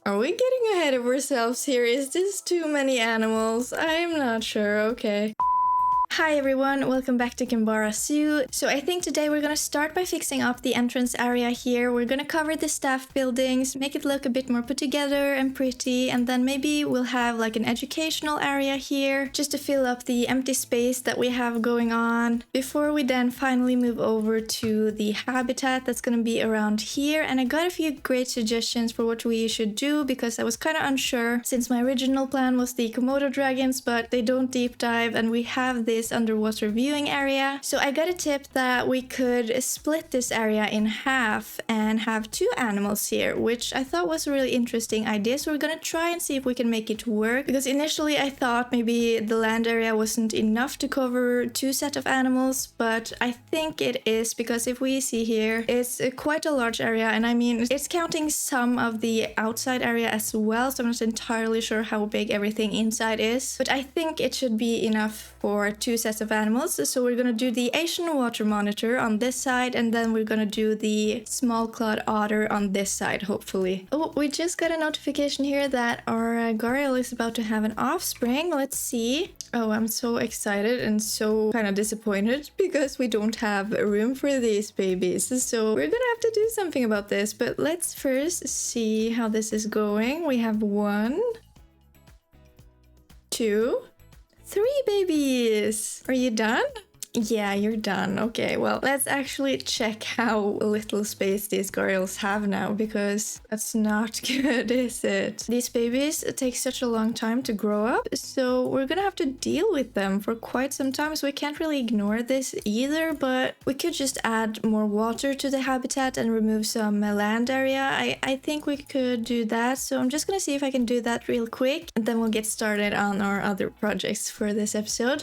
Are we getting ahead of ourselves here? Is this too many animals? I'm not sure, okay. Hi everyone, welcome back to Kembara Zoo. So I think today we're gonna start by fixing up the entrance area here. We're gonna cover the staff buildings, make it look a bit more put together and pretty, and then maybe we'll have like an educational area here just to fill up the empty space that we have going on before we then finally move over to the habitat that's gonna be around here. And I got a few great suggestions for what we should do because I was kind of unsure since my original plan was the Komodo dragons, but they don't deep dive and we have this underwater viewing area. So I got a tip that we could split this area in half and have two animals here, which I thought was a really interesting idea. So we're gonna try and see if we can make it work, because initially I thought maybe the land area wasn't enough to cover two sets of animals, but I think it is, because if we see here, it's quite a large area, and I mean it's counting some of the outside area as well, so I'm not entirely sure how big everything inside is, but I think it should be enough for two sets of animals. So we're gonna do the Asian water monitor on this side, and then we're gonna do the small clawed otter on this side, hopefully. Oh, we just got a notification here that our Gharial is about to have an offspring. Let's see. Oh, I'm so excited and so kind of disappointed because we don't have room for these babies. So we're gonna have to do something about this, but let's first see how this is going. We have 1, 2, 3 babies! Are you done? Yeah, you're done. Okay, well, let's actually check how little space these Gharials have now, because that's not good, is it? These babies take such a long time to grow up, so we're gonna have to deal with them for quite some time, so we can't really ignore this either, but we could just add more water to the habitat and remove some land area. I think we could do that, so I'm just gonna see if I can do that real quick, and then we'll get started on our other projects for this episode.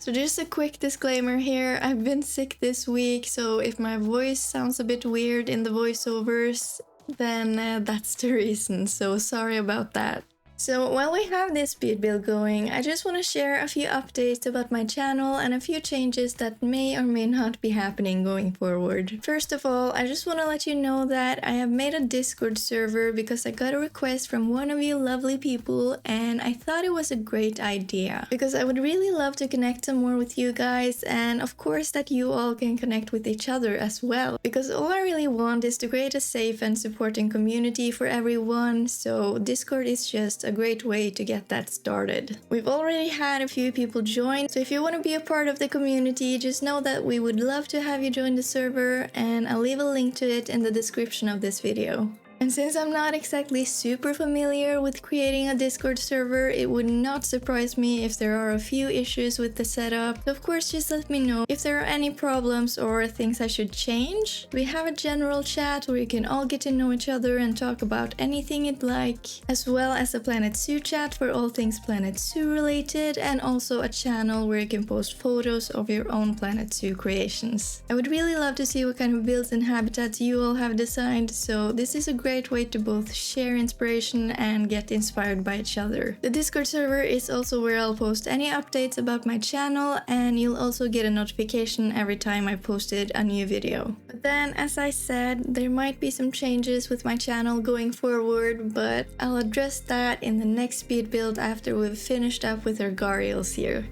So just a quick disclaimer here, I've been sick this week, so if my voice sounds a bit weird in the voiceovers, then that's the reason, so sorry about that. So while we have this speed build going, I just want to share a few updates about my channel and a few changes that may or may not be happening going forward. First of all, I just want to let you know that I have made a Discord server because I got a request from one of you lovely people, and I thought it was a great idea because I would really love to connect some more with you guys, and of course that you all can connect with each other as well, because all I really want is to create a safe and supporting community for everyone, so Discord is just a great way to get that started. We've already had a few people join, so if you want to be a part of the community, just know that we would love to have you join the server, and I'll leave a link to it in the description of this video. And since I'm not exactly super familiar with creating a Discord server, it would not surprise me if there are a few issues with the setup. So of course, just let me know if there are any problems or things I should change. We have a general chat where you can all get to know each other and talk about anything you'd like, as well as a Planet Zoo chat for all things Planet Zoo related, and also a channel where you can post photos of your own Planet Zoo creations. I would really love to see what kind of builds and habitats you all have designed, so this is a great way to both share inspiration and get inspired by each other. The Discord server is also where I'll post any updates about my channel, and you'll also get a notification every time I posted a new video. But then, as I said, there might be some changes with my channel going forward, but I'll address that in the next speed build after we've finished up with our Gharials here.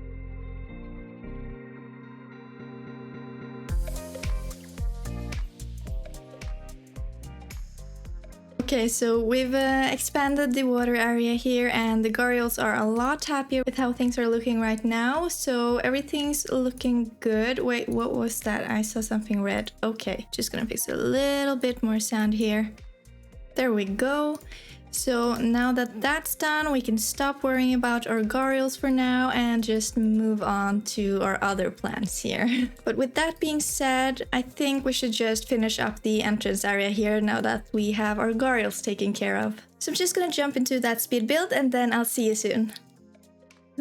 Okay, so we've expanded the water area here, and the Gharials are a lot happier with how things are looking right now, so everything's looking good. Wait, what was that? I saw something red. Okay, just gonna fix a little bit more sound here. There we go. So now that that's done, we can stop worrying about our Gharials for now and just move on to our other plants here. But with that being said, I think we should just finish up the entrance area here now that we have our Gharials taken care of. So I'm just gonna jump into that speed build, and then I'll see you soon.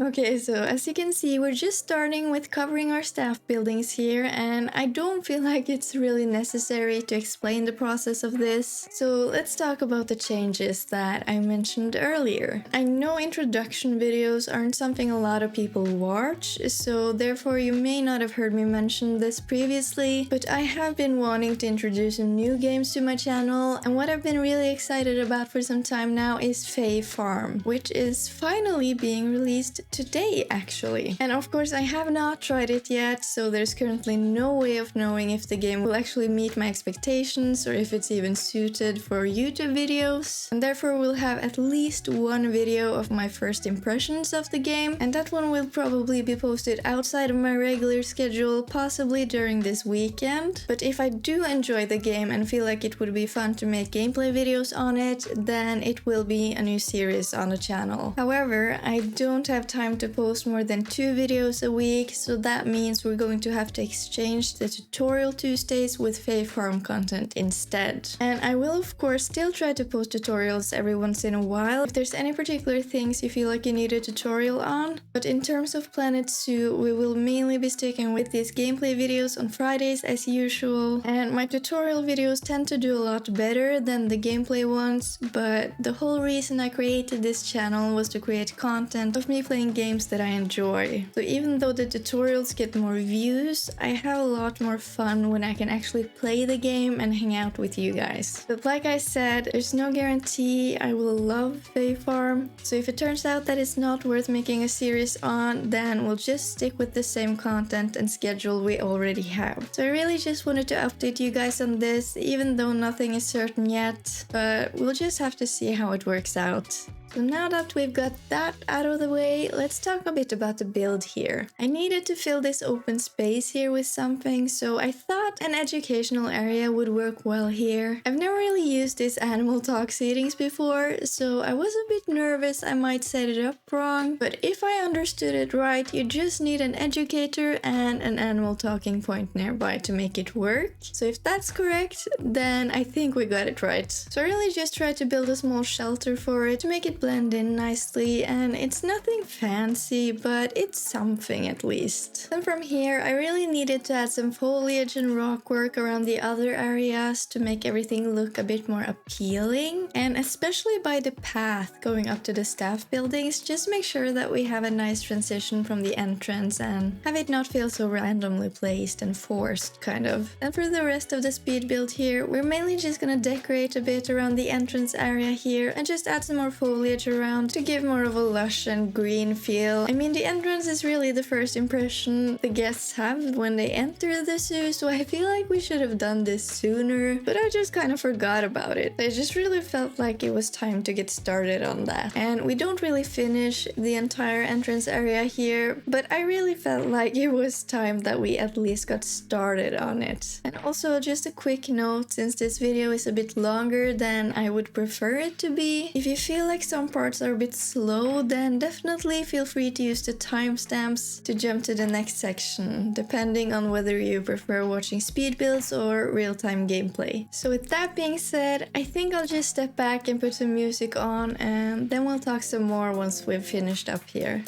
Okay, so as you can see, we're just starting with covering our staff buildings here, and I don't feel like it's really necessary to explain the process of this. So let's talk about the changes that I mentioned earlier. I know introduction videos aren't something a lot of people watch, so therefore you may not have heard me mention this previously, but I have been wanting to introduce some new games to my channel, and what I've been really excited about for some time now is Fae Farm, which is finally being released today actually. And of course I have not tried it yet, so there's currently no way of knowing if the game will actually meet my expectations or if it's even suited for YouTube videos. And therefore we'll have at least one video of my first impressions of the game, and that one will probably be posted outside of my regular schedule, possibly during this weekend. But if I do enjoy the game and feel like it would be fun to make gameplay videos on it, then it will be a new series on the channel. However, I don't have time to post more than 2 videos a week, so that means we're going to have to exchange the tutorial Tuesdays with Fae Farm content instead. And I will of course still try to post tutorials every once in a while if there's any particular things you feel like you need a tutorial on. But in terms of Planet Zoo, we will mainly be sticking with these gameplay videos on Fridays as usual, and my tutorial videos tend to do a lot better than the gameplay ones, but the whole reason I created this channel was to create content of me playing games that I enjoy. So even though the tutorials get more views, I have a lot more fun when I can actually play the game and hang out with you guys. But like I said, there's no guarantee I will love Fae Farm, so if it turns out that it's not worth making a series on, then we'll just stick with the same content and schedule we already have. So I really just wanted to update you guys on this, even though nothing is certain yet, but we'll just have to see how it works out. So now that we've got that out of the way, let's talk a bit about the build here. I needed to fill this open space here with something, so I thought an educational area would work well here. I've never really used these animal talk seatings before, so I was a bit nervous I might set it up wrong, but if I understood it right, you just need an educator and an animal talking point nearby to make it work. So if that's correct, then I think we got it right. So I really just tried to build a small shelter for it to make it blend in nicely, and it's nothing fancy, but it's something at least. And from here, I really needed to add some foliage and rock work around the other areas to make everything look a bit more appealing, and especially by the path going up to the staff buildings, just make sure that we have a nice transition from the entrance and have it not feel so randomly placed and forced, kind of. And for the rest of the speed build here, we're mainly just gonna decorate a bit around the entrance area here and just add some more foliage around to give more of a lush and green feel. I mean, the entrance is really the first impression the guests have when they enter the zoo, so I feel like we should have done this sooner, but I just kind of forgot about it. I just really felt like it was time to get started on that. And we don't really finish the entire entrance area here, but I really felt like it was time that we at least got started on it. And also just a quick note, since this video is a bit longer than I would prefer it to be, if you feel like some parts are a bit slow, then definitely feel free to use the timestamps to jump to the next section, depending on whether you prefer watching speed builds or real-time gameplay. So with that being said, I think I'll just step back and put some music on, and then we'll talk some more once we've finished up here.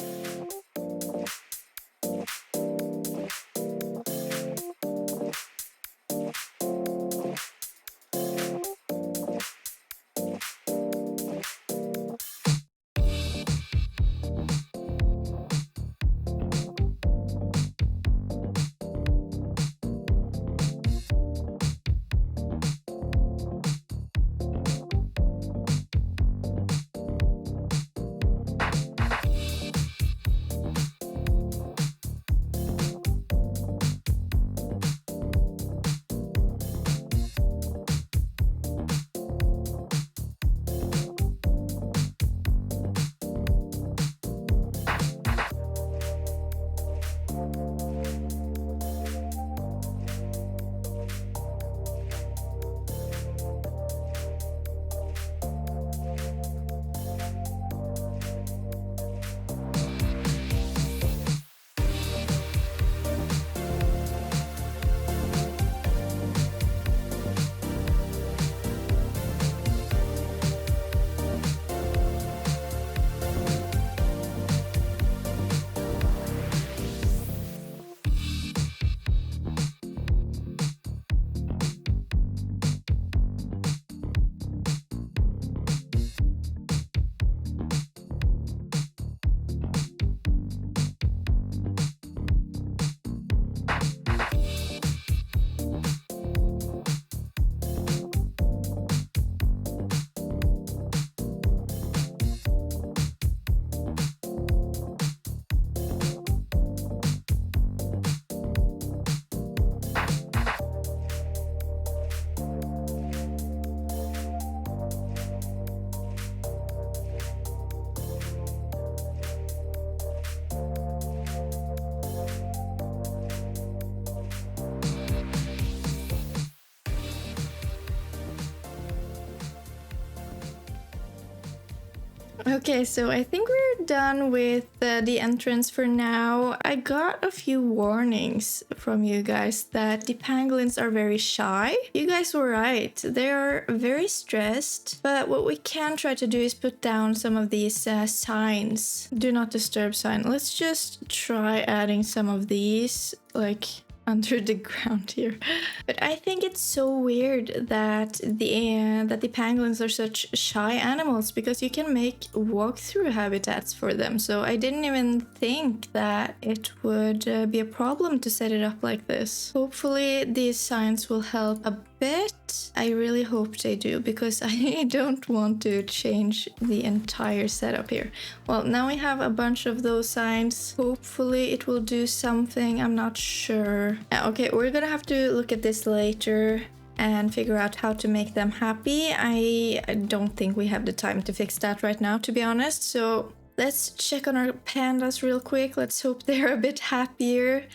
Okay, so I think we're done with the entrance for now. I got a few warnings from you guys that the pangolins are very shy. You guys were right. They are very stressed, but what we can try to do is put down some of these signs. Do not disturb sign. Let's just try adding some of these, like under the ground here. But I think it's so weird that the pangolins are such shy animals, because you can make walk-through habitats for them. So I didn't even think that it would be a problem to set it up like this. Hopefully these signs will help a bit. I really hope they do, because I don't want to change the entire setup here. Well, now we have a bunch of those signs. Hopefully it will do something. I'm not sure. Okay, we're gonna have to look at this later and figure out how to make them happy. I don't think we have the time to fix that right now, to be honest. So let's check on our pandas real quick. Let's hope they're a bit happier.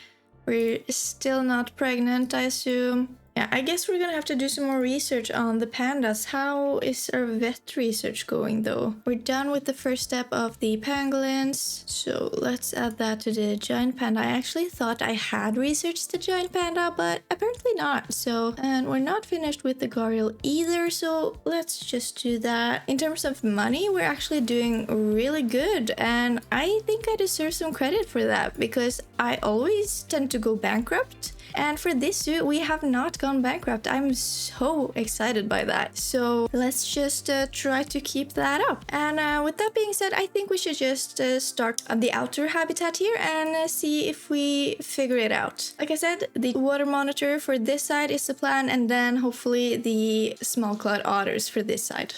We're still not pregnant, I assume. Yeah, I guess we're gonna have to do some more research on the pandas. How is our vet research going though? We're done with the first step of the pangolins, so let's add that to the giant panda. I actually thought I had researched the giant panda, but apparently not. So, and we're not finished with the gharial either, so let's just do that. In terms of money, we're actually doing really good, and I think I deserve some credit for that, because I always tend to go bankrupt. And for this zoo, we have not gone bankrupt. I'm so excited by that. So let's just try to keep that up. And with that being said, I think we should just start on the outer habitat here and see if we figure it out. Like I said, the water monitor for this side is the plan, and then hopefully the small clawed otters for this side.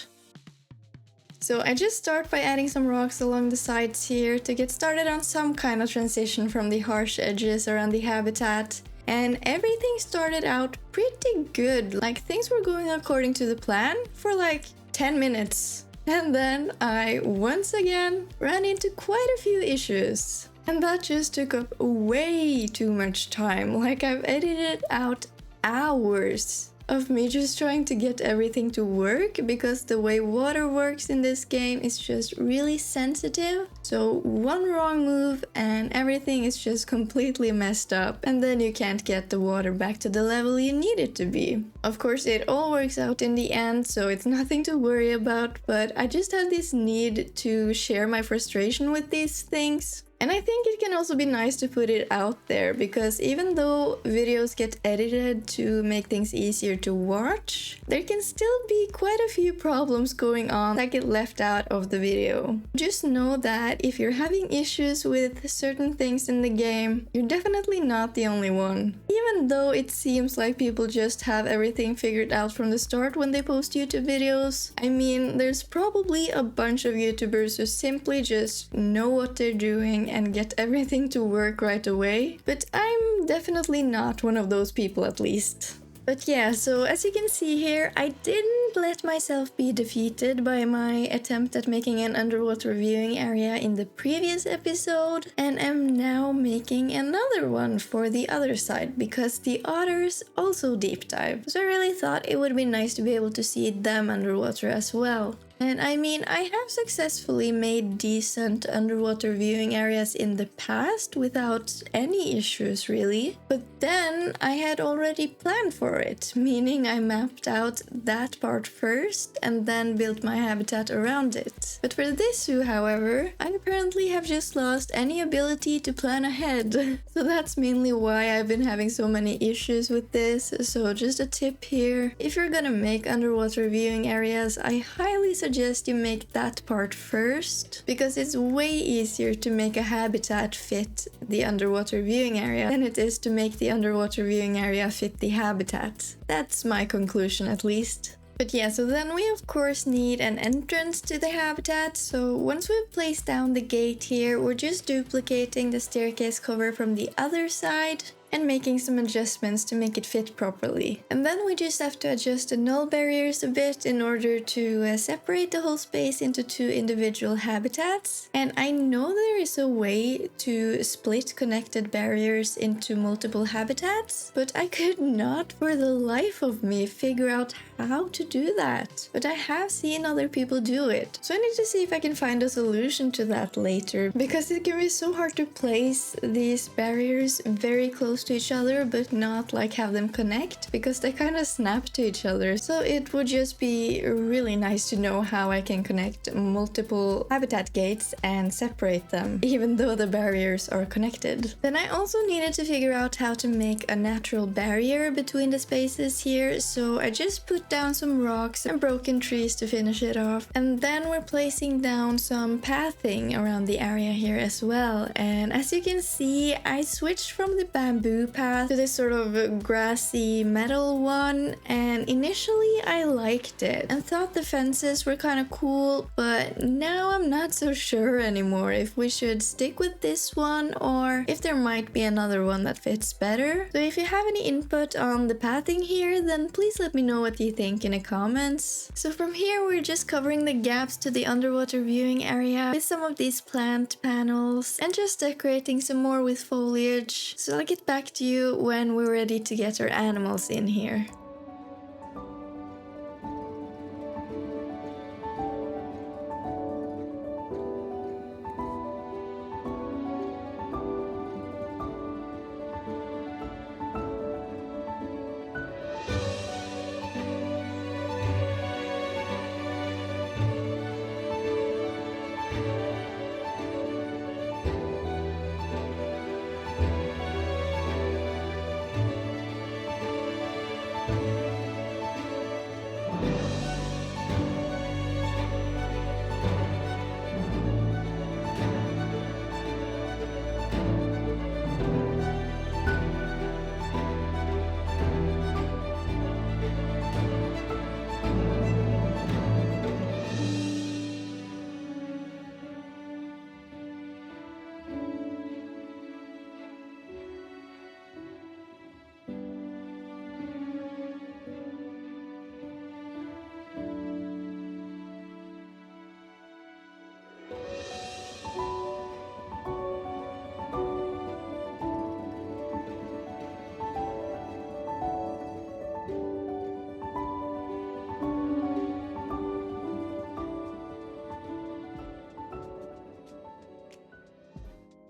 So I just start by adding some rocks along the sides here to get started on some kind of transition from the harsh edges around the habitat. And everything started out pretty good. Like, things were going according to the plan for like 10 minutes. And then I once again ran into quite a few issues. And that just took up way too much time. Like, I've edited out hours of me just trying to get everything to work, because the way water works in this game is just really sensitive. So one wrong move and everything is just completely messed up, and then you can't get the water back to the level you need it to be. Of course, it all works out in the end, so it's nothing to worry about, but I just had this need to share my frustration with these things. And I think it can also be nice to put it out there, because even though videos get edited to make things easier to watch, there can still be quite a few problems going on that get left out of the video. Just know that if you're having issues with certain things in the game, you're definitely not the only one. Even though it seems like people just have everything figured out from the start when they post YouTube videos, I mean, there's probably a bunch of YouTubers who simply just know what they're doing and get everything to work right away. But I'm definitely not one of those people, at least. But yeah, so as you can see here, I didn't let myself be defeated by my attempt at making an underwater viewing area in the previous episode, and am now making another one for the other side, because the otters also deep dive. So I really thought it would be nice to be able to see them underwater as well. And I mean, I have successfully made decent underwater viewing areas in the past without any issues really. But then I had already planned for it, meaning I mapped out that part first and then built my habitat around it. But for this zoo, however, I apparently have just lost any ability to plan ahead. So that's mainly why I've been having so many issues with this. So just a tip here, if you're gonna make underwater viewing areas, I highly suggest you make that part first, because it's way easier to make a habitat fit the underwater viewing area than it is to make the underwater viewing area fit the habitat. That's my conclusion, at least. But yeah, so then we of course need an entrance to the habitat. So once we've placed down the gate here, we're just duplicating the staircase cover from the other side. and making some adjustments to make it fit properly. And then we just have to adjust the null barriers a bit in order to separate the whole space into 2 individual habitats. And I know there is a way to split connected barriers into multiple habitats, but I could not for the life of me figure out how to do that. But I have seen other people do it. So I need to see if I can find a solution to that later, because it can be so hard to place these barriers very close to each other but not like have them connect, because they kind of snap to each other. So it would just be really nice to know how I can connect multiple habitat gates and separate them even though the barriers are connected. Then I also needed to figure out how to make a natural barrier between the spaces here, so I just put down some rocks and broken trees to finish it off. And then we're placing down some pathing around the area here as well. And as you can see, I switched from the bamboo path to this sort of grassy metal one, and initially I liked it and thought the fences were kind of cool, but now I'm not so sure anymore if we should stick with this one or if there might be another one that fits better. So if you have any input on the pathing here, then please let me know what you think in the comments. So from here we're just covering the gaps to the underwater viewing area with some of these plant panels and just decorating some more with foliage. So I'll get back to you when we're ready to get our animals in here.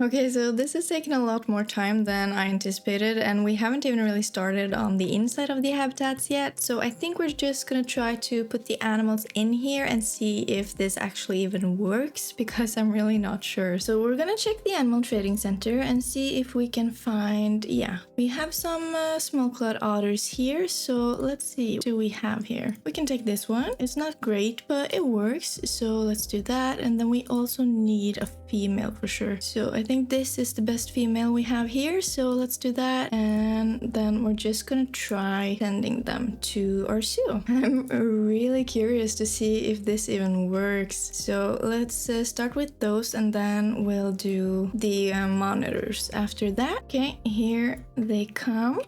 Okay, so this has taken a lot more time than I anticipated, and we haven't even really started on the inside of the habitats yet, so I think we're just gonna try to put the animals in here and see if this actually even works, because I'm really not sure. So we're gonna check the animal trading center and see if we can find, yeah, we have some small clawed otters here, so let's see, what do we have here? We can take this one. It's not great, but it works, so let's do that. And then we also need a female for sure. So I think this is the best female we have here, so let's do that. And then we're just gonna try sending them to our zoo. I'm really curious to see if this even works. So let's start with those, and then we'll do the monitors after that. Okay, here they come.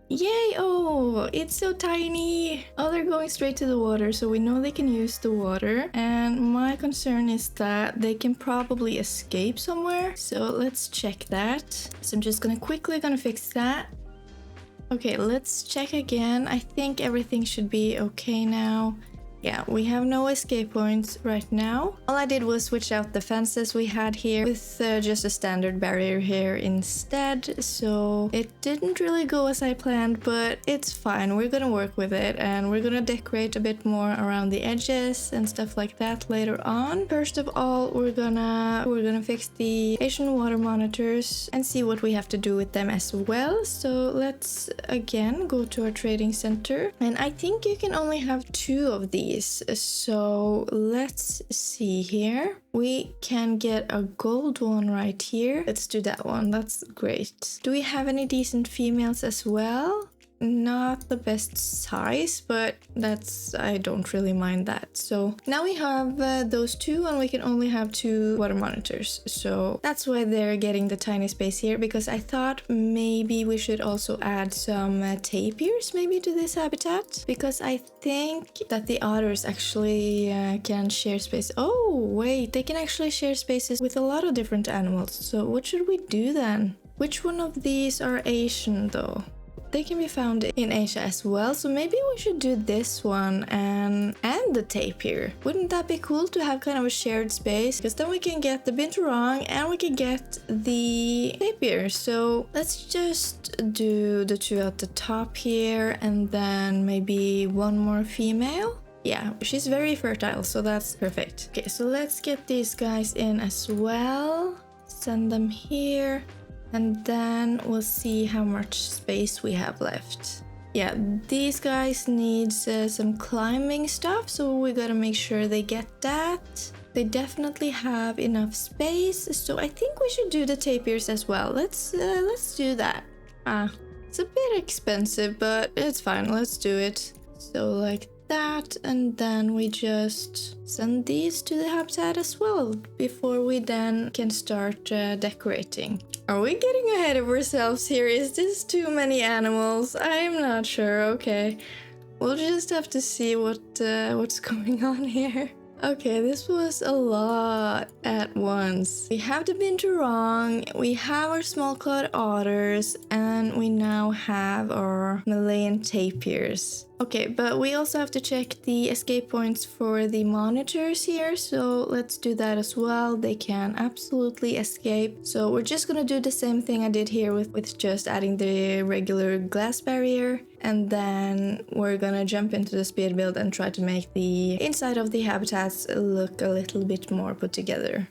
Yay! Oh, it's so tiny! Oh, they're going straight to the water, so we know they can use the water. And my concern is that they can probably escape somewhere. So let's check that. So I'm just quickly gonna fix that. Okay, let's check again. I think everything should be okay now. Yeah, we have no escape points right now. All I did was switch out the fences we had here with just a standard barrier here instead. So it didn't really go as I planned, but it's fine. We're gonna work with it, and we're gonna decorate a bit more around the edges and stuff like that later on. First of all, we're gonna fix the Asian water monitors and see what we have to do with them as well. So let's again go to our trading center, and I think you can only have 2 of these. So let's see here. We can get a gold one right here. Let's do that one. That's great. Do we have any decent females as well? not the best size, but I don't really mind that. So now we have those two, and we can only have 2 water monitors. So that's why they're getting the tiny space here, because I thought maybe we should also add some tapirs maybe to this habitat, because I think that the otters actually can share space. Oh wait, they can actually share spaces with a lot of different animals. So what should we do then? Which one of these are Asian though? They can be found in Asia as well, so maybe we should do this one and the tapir. Wouldn't that be cool to have kind of a shared space? Because then we can get the binturong and we can get the tapir. So let's just do the 2 at the top here, and then maybe 1 more female. Yeah, she's very fertile, so that's perfect. Okay, so let's get these guys in as well. Send them here. And then we'll see how much space we have left. Yeah, these guys need some climbing stuff, so we gotta make sure they get that. They definitely have enough space, so I think we should do the tapirs as well. Let's do that. It's a bit expensive, but it's fine. Let's do it. So like that, and then we just send these to the habitat as well before we then can start decorating. Are we getting ahead of ourselves here? Is this too many animals? I'm not sure. Okay, we'll just have to see what's going on here. Okay, this was a lot at once. We have the binturong, we have our small-clawed otters, and we now have our Malayan tapirs. Okay, but we also have to check the escape points for the monitors here, so let's do that as well. They can absolutely escape. So we're just gonna do the same thing I did here with just adding the regular glass barrier, and then we're gonna jump into the speed build and try to make the inside of the habitats look a little bit more put together.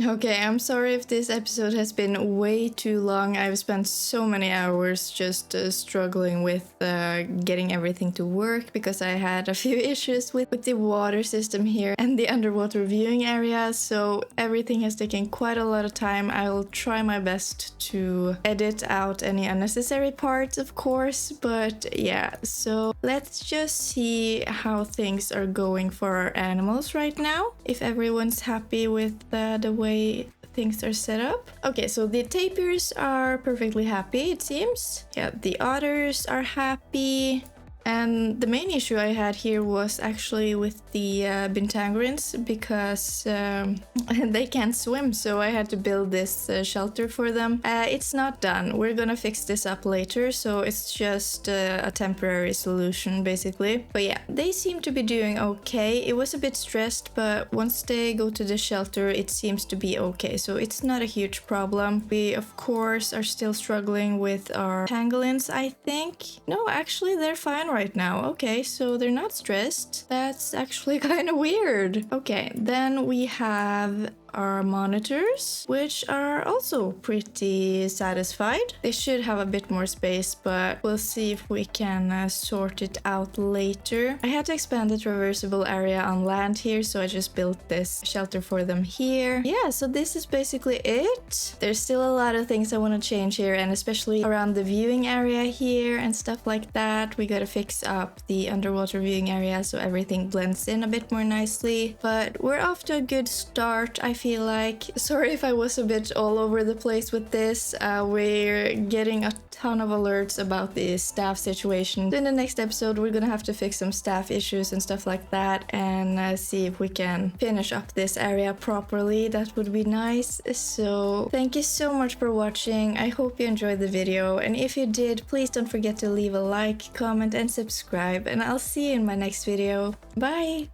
Okay, I'm sorry if this episode has been way too long. I've spent so many hours just struggling with getting everything to work because I had a few issues with the water system here and the underwater viewing area, so everything has taken quite a lot of time. I'll try my best to edit out any unnecessary parts, of course, but yeah, so let's just see how things are going for our animals right now, if everyone's happy with the way things are set up. Okay, so the tapirs are perfectly happy, it seems. Yeah, the otters are happy. And the main issue I had here was actually with the Bintangorins because they can't swim, so I had to build this shelter for them. It's not done. We're gonna fix this up later, so it's just a temporary solution basically. But yeah, they seem to be doing okay. It was a bit stressed, but once they go to the shelter, it seems to be okay, so it's not a huge problem. We, of course, are still struggling with our pangolins, I think. No, actually, they're fine right now. Okay, so they're not stressed. That's actually kind of weird. Okay, then we have our monitors, which are also pretty satisfied. They should have a bit more space, but we'll see if we can sort it out later. I had to expand the traversable area on land here, so I just built this shelter for them here. Yeah, so this is basically it. There's still a lot of things I want to change here, and especially around the viewing area here and stuff like that. We gotta fix up the underwater viewing area so everything blends in a bit more nicely, but we're off to a good start, I feel like. Sorry if I was a bit all over the place with this. We're getting a ton of alerts about the staff situation. In the next episode, we're gonna have to fix some staff issues and stuff like that and see if we can finish up this area properly. That would be nice. So thank you so much for watching. I hope you enjoyed the video, and if you did, please don't forget to leave a like, comment and subscribe, and I'll see you in my next video. Bye!